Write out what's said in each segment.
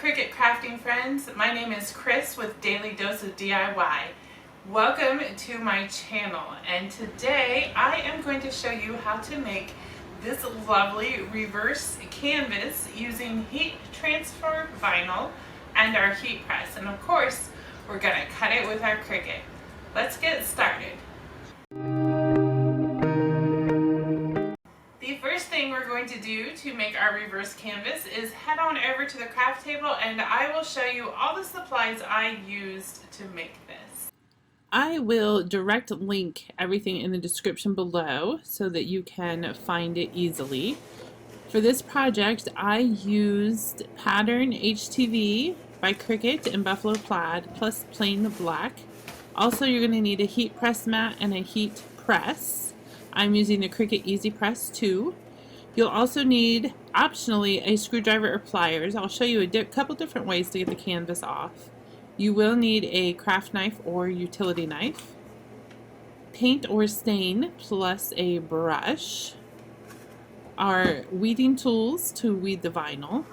Cricut crafting friends, my name is Chris with Daily Dose of DIY. Welcome to my channel, and today I am going to show you how to make this lovely reverse canvas using heat transfer vinyl and our heat press. And of course, we're going to cut it with our Cricut. Let's get started. The first thing we're going to do to make our reverse canvas is head on over to the craft table, and I will show you all the supplies I used to make this. I will direct link everything in the description below so that you can find it easily. For this project, I used pattern HTV by Cricut in Buffalo Plaid plus plain black. Also, you're going to need a heat press mat and a heat press. I'm using the Cricut Easy Press 2. You'll also need, optionally, a screwdriver or pliers. I'll show you a couple different ways to get the canvas off. You will need a craft knife or utility knife, paint or stain plus a brush, our weeding tools to weed the vinyl,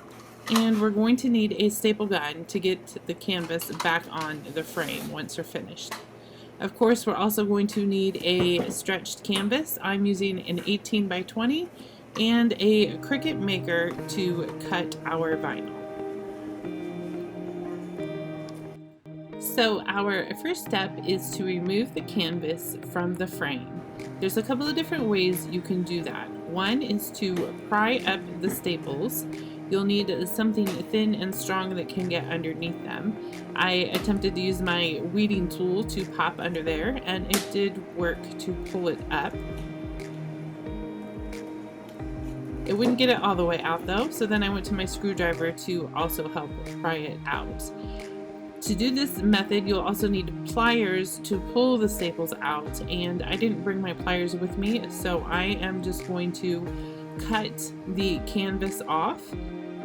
and we're going to need a staple gun to get the canvas back on the frame once you're finished. Of course, we're also going to need a stretched canvas. I'm using an 18 by 20 and a Cricut maker to cut our vinyl. So our first step is to remove the canvas from the frame. There's a couple of different ways you can do that. One is to pry up the staples. You'll need something thin and strong that can get underneath them. I attempted to use my weeding tool to pop under there, and it did work to pull it up. It wouldn't get it all the way out though, so then I went to my screwdriver to also help pry it out. To do this method, you'll also need pliers to pull the staples out, and I didn't bring my pliers with me, so I am just going to cut the canvas off,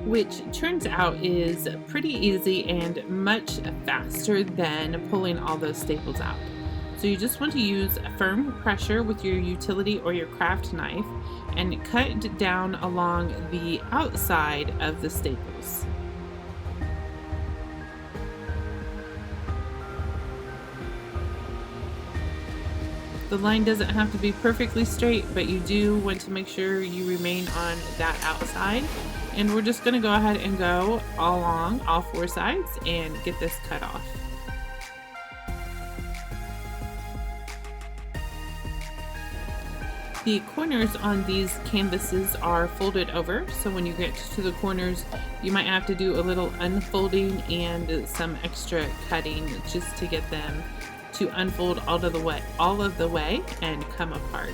which turns out is pretty easy and much faster than pulling all those staples out. So you just want to use firm pressure with your utility or your craft knife and cut down along the outside of the staples. The line doesn't have to be perfectly straight, but you do want to make sure you remain on that outside. And we're just going to go ahead and go along all four sides and get this cut off. The corners on these canvases are folded over, so when you get to the corners, you might have to do a little unfolding and some extra cutting just to get them to unfold all of the way and come apart.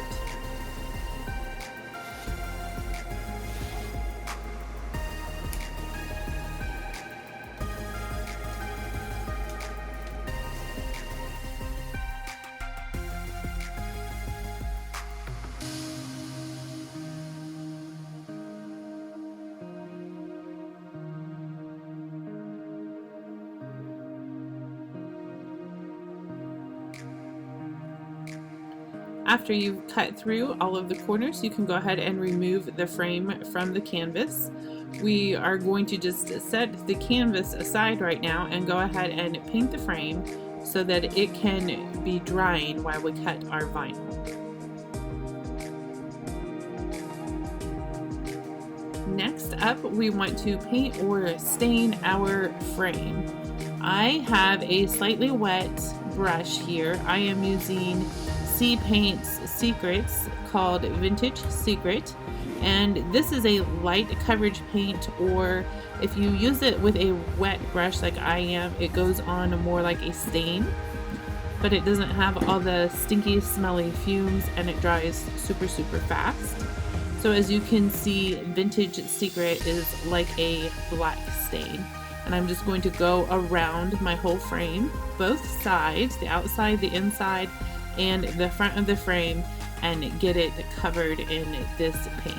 After you've cut through all of the corners, you can go ahead and remove the frame from the canvas. We are going to just set the canvas aside right now and go ahead and paint the frame so that it can be drying while we cut our vinyl. Next up, we want to paint or stain our frame. I have a slightly wet brush here. I am using Paint's Secrets called Vintage Secret, and this is a light coverage paint, or if you use it with a wet brush like I am, it goes on more like a stain, but it doesn't have all the stinky smelly fumes and it dries super fast. So as you can see, Vintage Secret is like a black stain, and I'm just going to go around my whole frame, both sides, the outside, the inside, and the front of the frame, and get it covered in this paint.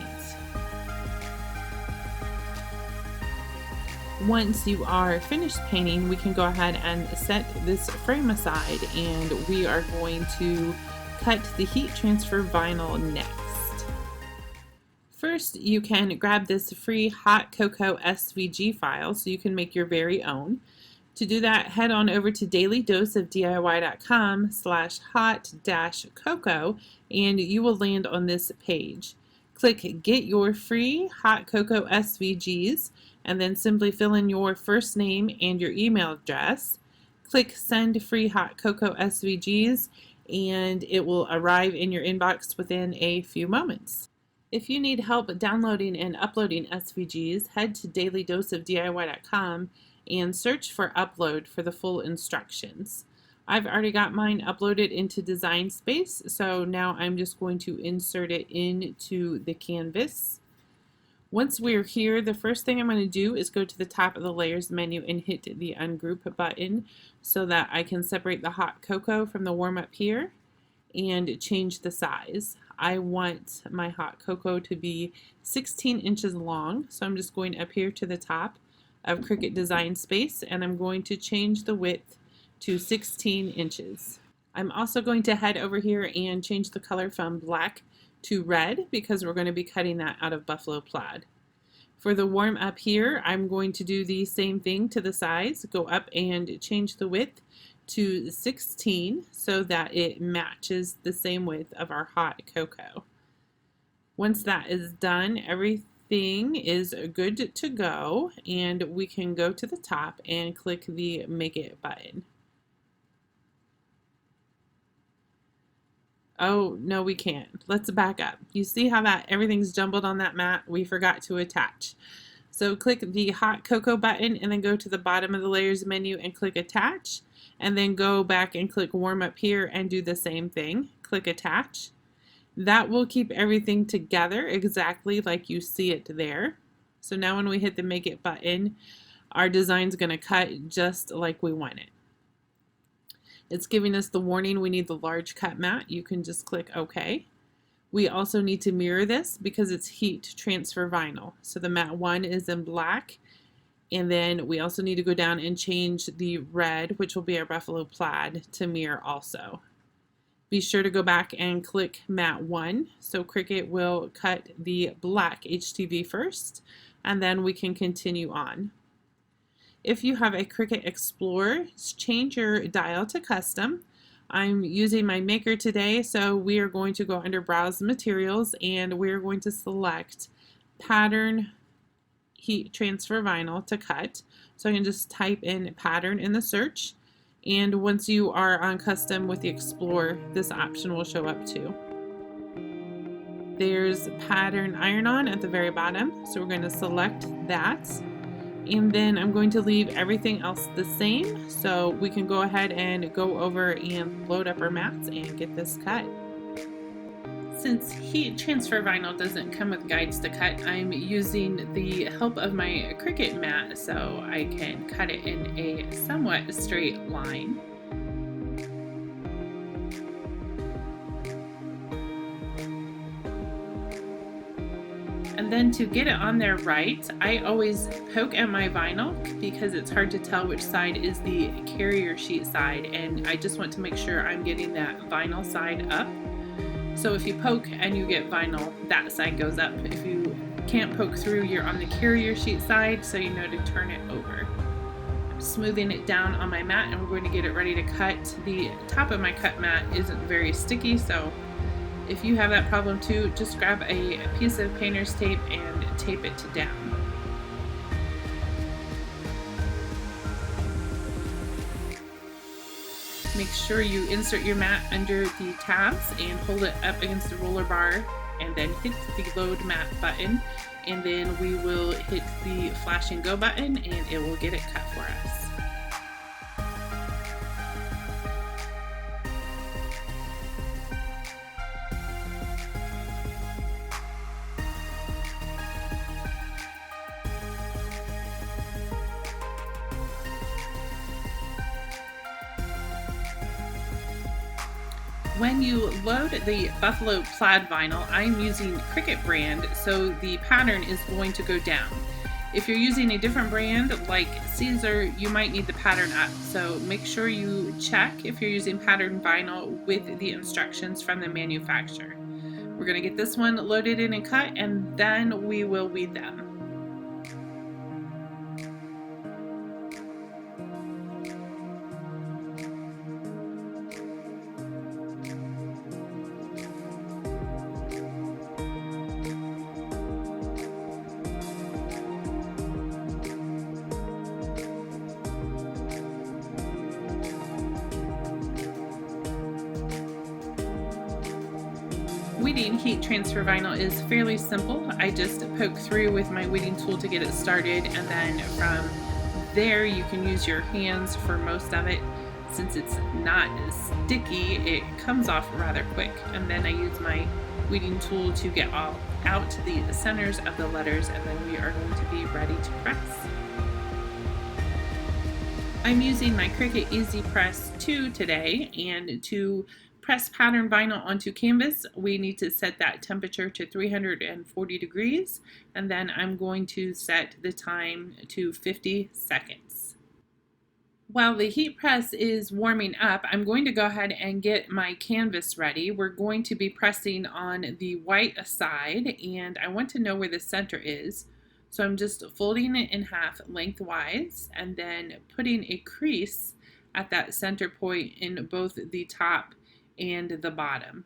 Once you are finished painting, we can go ahead and set this frame aside, and we are going to cut the heat transfer vinyl next. First, you can grab this free hot cocoa SVG file so you can make your very own. To do that, head on over to dailydoseofdiy.com/hot-cocoa and you will land on this page. Click Get Your Free Hot Cocoa SVGs and then simply fill in your first name and your email address. Click Send Free Hot Cocoa SVGs and it will arrive in your inbox within a few moments. If you need help downloading and uploading SVGs, head to dailydoseofdiy.com and search for Upload for the full instructions. I've already got mine uploaded into Design Space, so now I'm just going to insert it into the canvas. Once we're here, the first thing I'm going to do is go to the top of the Layers menu and hit the Ungroup button so that I can separate the hot cocoa from the warm up here and change the size. I want my hot cocoa to be 16 inches long, so I'm just going up here to the top of Cricut Design Space and I'm going to change the width to 16 inches. I'm also going to head over here and change the color from black to red because we're going to be cutting that out of buffalo plaid. For the warm up here, I'm going to do the same thing to the size, go up and change the width to 16 so that it matches the same width of our hot cocoa. Once that is done, everything is good to go and we can go to the top and click the Make It button. Oh, no, we can't. Let's back up. You see how that everything's jumbled on that mat? We forgot to attach. So click the hot cocoa button and then go to the bottom of the Layers menu and click Attach, and then go back and click Warm Up here and do the same thing. Click Attach. That will keep everything together exactly like you see it there. So now when we hit the Make It button, our design's going to cut just like we want it. It's giving us the warning we need the large cut mat. You can just click OK. We also need to mirror this because it's heat transfer vinyl. So the mat 1 is in black, and then we also need to go down and change the red, which will be our buffalo plaid, to mirror also. Be sure to go back and click mat 1, so Cricut will cut the black HTV first, and then we can continue on. If you have a Cricut Explorer, change your dial to custom. I'm using my maker today, so we are going to go under Browse Materials and we're going to select Pattern Heat Transfer Vinyl to cut. So I can just type in pattern in the search, and once you are on custom with the Explorer, this option will show up too. There's pattern iron-on at the very bottom, so we're going to select that. And then I'm going to leave everything else the same so we can go ahead and go over and load up our mats and get this cut. Since heat transfer vinyl doesn't come with guides to cut, I'm using the help of my Cricut mat so I can cut it in a somewhat straight line. And then to get it on there right, I always poke at my vinyl because it's hard to tell which side is the carrier sheet side, and I just want to make sure I'm getting that vinyl side up. So if you poke and you get vinyl, that side goes up. If you can't poke through, you're on the carrier sheet side, so you know to turn it over. I'm smoothing it down on my mat and we're going to get it ready to cut. The top of my cut mat isn't very sticky, so if you have that problem too, just grab a piece of painter's tape and tape it down. Make sure you insert your mat under the tabs and hold it up against the roller bar and then hit the load mat button, and then we will hit the flash and go button and it will get it cut for us. When you load the buffalo plaid vinyl, I'm using Cricut brand, so the pattern is going to go down. If you're using a different brand like Caesar, you might need the pattern up, so make sure you check if you're using pattern vinyl with the instructions from the manufacturer. We're going to get this one loaded in and cut, and then we will weed them. Weeding heat transfer vinyl is fairly simple. I just poke through with my weeding tool to get it started, and then from there you can use your hands for most of it. Since it's not sticky, it comes off rather quick, and then I use my weeding tool to get all out the centers of the letters, and then we are going to be ready to press. I'm using my Cricut Easy Press 2 today, and to press pattern vinyl onto canvas, we need to set that temperature to 340 degrees, and then I'm going to set the time to 50 seconds. While the heat press is warming up, I'm going to go ahead and get my canvas ready. We're going to be pressing on the white side, and I want to know where the center is. So I'm just folding it in half lengthwise and then putting a crease at that center point in both the top and the bottom.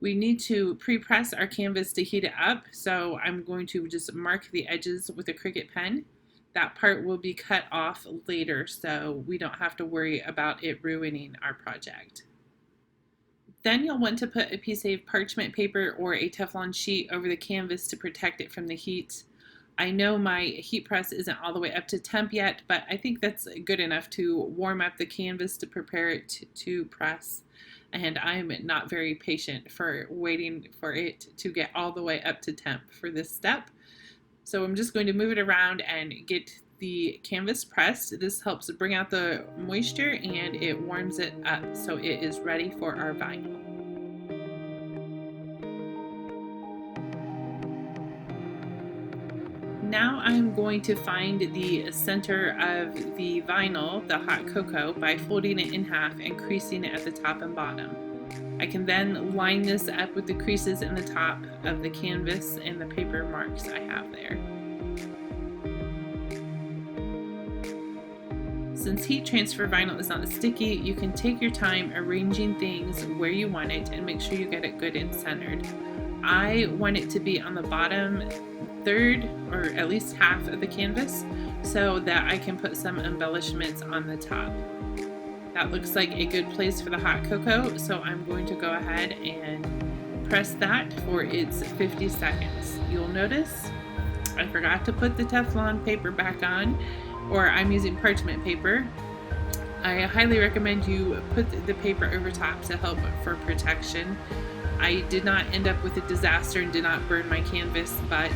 We need to pre-press our canvas to heat it up, so I'm going to just mark the edges with a Cricut pen. That part will be cut off later, so we don't have to worry about it ruining our project. Then you'll want to put a piece of parchment paper or a Teflon sheet over the canvas to protect it from the heat. I know my heat press isn't all the way up to temp yet, but I think that's good enough to warm up the canvas to prepare it to press. And I'm not very patient for waiting for it to get all the way up to temp for this step. So I'm just going to move it around and get the canvas pressed. This helps bring out the moisture and it warms it up so it is ready for our vinyl. Now I'm going to find the center of the vinyl, the hot cocoa, by folding it in half and creasing it at the top and bottom. I can then line this up with the creases in the top of the canvas and the paper marks I have there. Since heat transfer vinyl is not sticky, you can take your time arranging things where you want it and make sure you get it good and centered. I want it to be on the bottom third or at least half of the canvas so that I can put some embellishments on the top. That looks like a good place for the hot cocoa, so I'm going to go ahead and press that for its 50 seconds. You'll notice I forgot to put the Teflon paper back on, or I'm using parchment paper. I highly recommend you put the paper over top to help for protection. I did not end up with a disaster and did not burn my canvas, but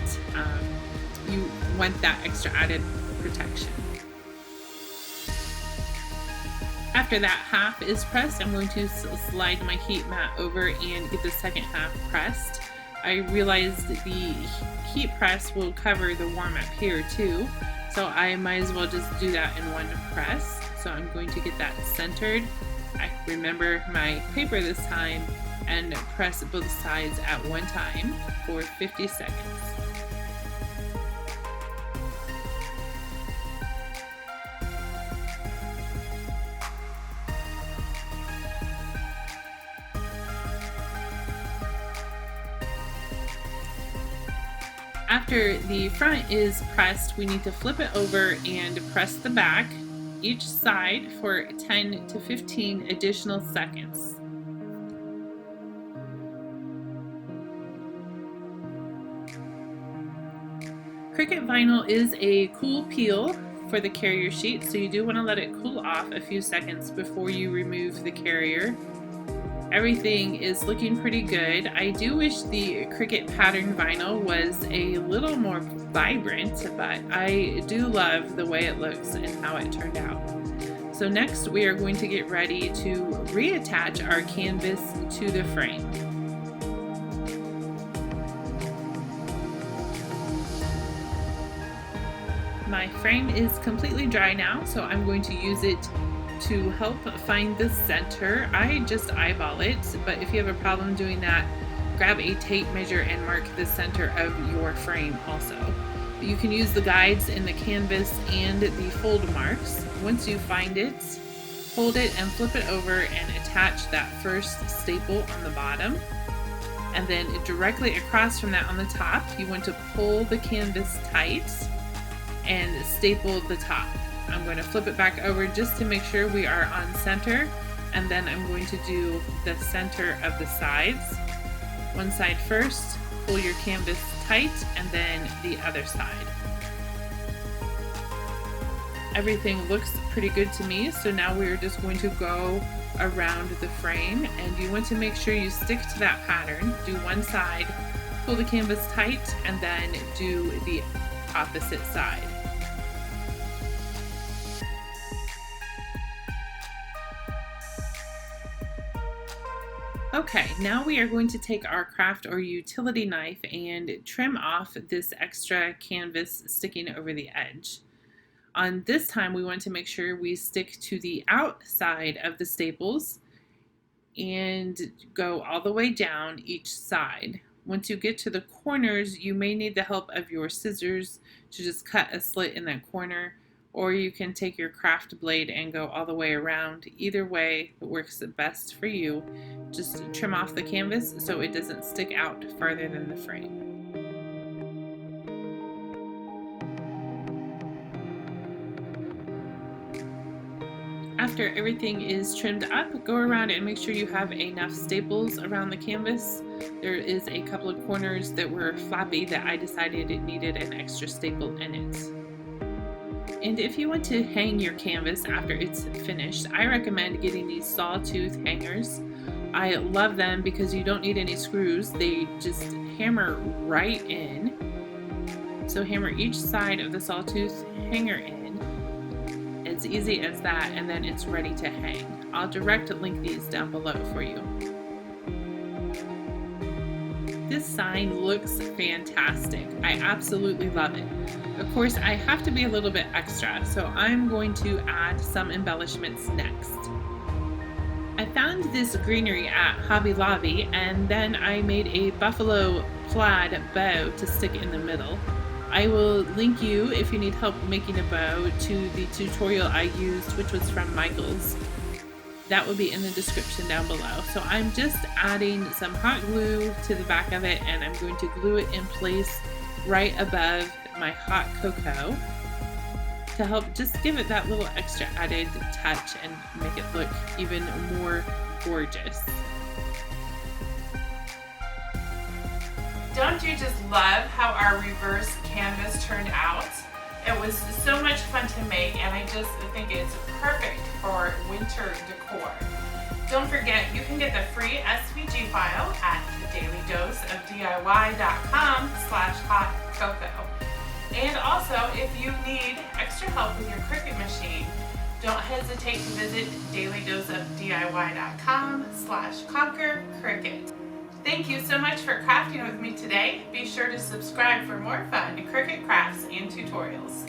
you want that extra added protection. After that half is pressed, I'm going to slide my heat mat over and get the second half pressed. I realized the heat press will cover the warm up here too, so I might as well just do that in one press. So I'm going to get that centered. I remember my paper this time and press both sides at one time for 50 seconds. After the front is pressed, we need to flip it over and press the back, each side, for 10 to 15 additional seconds. Cricut vinyl is a cool peel for the carrier sheet, so you do want to let it cool off a few seconds before you remove the carrier. Everything is looking pretty good. I do wish the Cricut pattern vinyl was a little more vibrant, but I do love the way it looks and how it turned out. So next we are going to get ready to reattach our canvas to the frame. My frame is completely dry now, so I'm going to use it to help find the center. I just eyeball it, but if you have a problem doing that, grab a tape measure and mark the center of your frame also. You can use the guides in the canvas and the fold marks. Once you find it, hold it and flip it over and attach that first staple on the bottom. And then directly across from that on the top, you want to pull the canvas tight and staple the top. I'm going to flip it back over just to make sure we are on center, and then I'm going to do the center of the sides. One side first, pull your canvas tight, and then the other side. Everything looks pretty good to me, so now we're just going to go around the frame, and you want to make sure you stick to that pattern. Do one side, pull the canvas tight, and then do the opposite side. Okay, now we are going to take our craft or utility knife and trim off this extra canvas sticking over the edge. On this time, we want to make sure we stick to the outside of the staples and go all the way down each side. Once you get to the corners, you may need the help of your scissors to just cut a slit in that corner, or you can take your craft blade and go all the way around. Either way, it works the best for you. Just trim off the canvas so it doesn't stick out farther than the frame. After everything is trimmed up, go around and make sure you have enough staples around the canvas. There is a couple of corners that were flappy that I decided it needed an extra staple in it. And if you want to hang your canvas after it's finished, I recommend getting these sawtooth hangers. I love them because you don't need any screws. They just hammer right in. So hammer each side of the sawtooth hanger in. It's easy as that, and then it's ready to hang. I'll direct link these down below for you. This sign looks fantastic. I absolutely love it. Of course, I have to be a little bit extra, so I'm going to add some embellishments next. I found this greenery at Hobby Lobby, and then I made a buffalo plaid bow to stick in the middle. I will link you, if you need help making a bow, to the tutorial I used, which was from Michael's. That will be in the description down below. So I'm just adding some hot glue to the back of it, and I'm going to glue it in place right above my hot cocoa to help just give it that little extra added touch and make it look even more gorgeous. Don't you just love how our reverse canvas turned out? It was so much fun to make, and I just think it's perfect for winter decor. Don't forget, you can get the free SVG file at dailydoseofdiy.com/hotcocoa. And also, if you need extra help with your Cricut machine, don't hesitate to visit dailydoseofdiy.com/conquercricut. Thank you so much for crafting with me today. Be sure to subscribe for more fun Cricut crafts and tutorials.